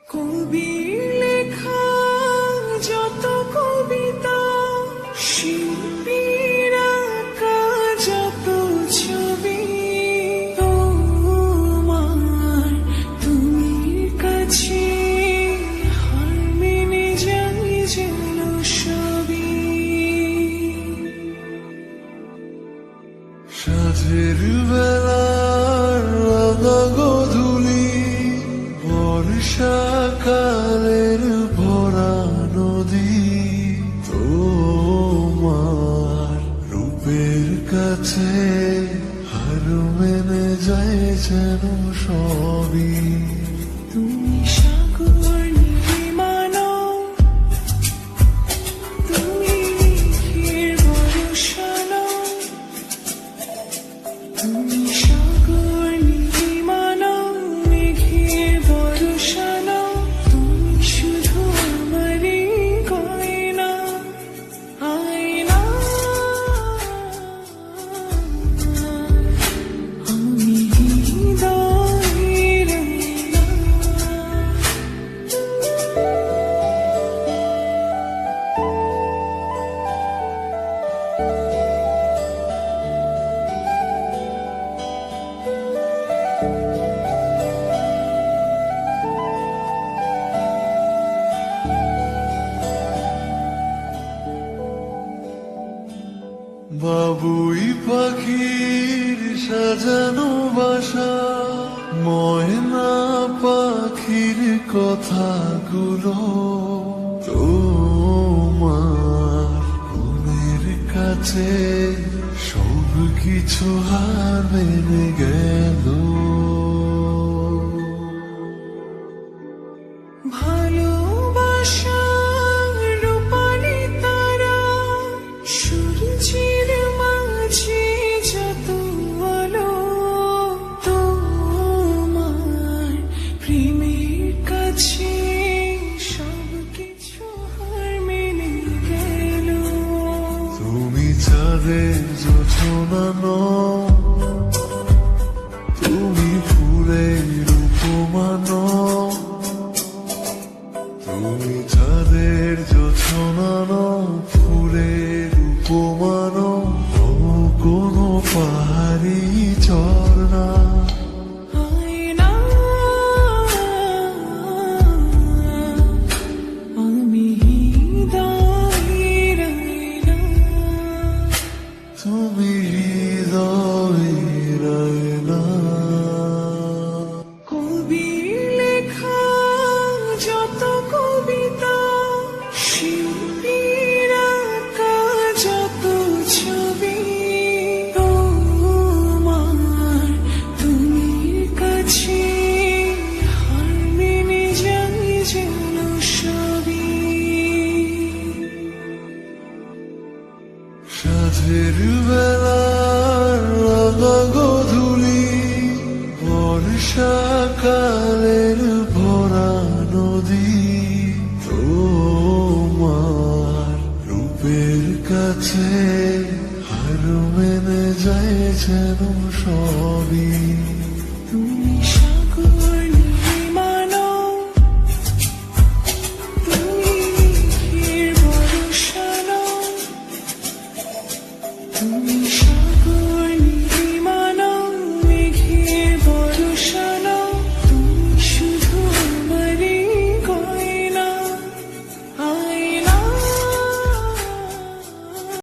কবি লেখা যত কবিতা, শিল্পীর আঁকা যত ছবি, তোমার তুমির কাছে হার মেনে যাই যেন সবই। সাঁঝের বেলার রাঙা গোধূলি, বর্ষাকালের ভরা নদী, তোমার রূপের কাছে হার মেনে যায় যেন সবই। তুমি সাগর নির্মানো, তুমি মেঘের বর্ষানো, তুমি সাগর নির্মানো, মেঘের বর্ষানো, তুমি শুধু আমারই গয়না, আয়না। আমি হৃদয়ের আয়না। বাবুই পাখির সাজানো বাসা, ময়না পাখির কথাগুলো, তোমার মনের কাছে সব কিছু হার মেনে গেল। ভালোবাসা রূপালি তারা, সূর্যের মাঝে যত আলো, তোমার প্রেমের কাছে সব কিছু হার মেনে গেল। তুমি চাঁদের জোছনা নও, তুমি ফুলের উপমা নও, তুমি চাঁদের জোছনা নও, ফুলের উপমা নও, কোনো পাহাড়ি ঝর্ণা। আয়না, আমি হৃদয়ের আয়না। তুমি হৃদয়ের আয়না। কবি লেখা যত কবিতা, শিল্পীর আঁকা যত ছবি, তোমার তুমির কাছে হার মেনে যাই যেন সবই। সাঁঝের বেলার রাঙা গোধূলি, বর্ষাকালের ভরা নদী, তোমার রূপের কাছে হার মেনে যায় যেন সবই।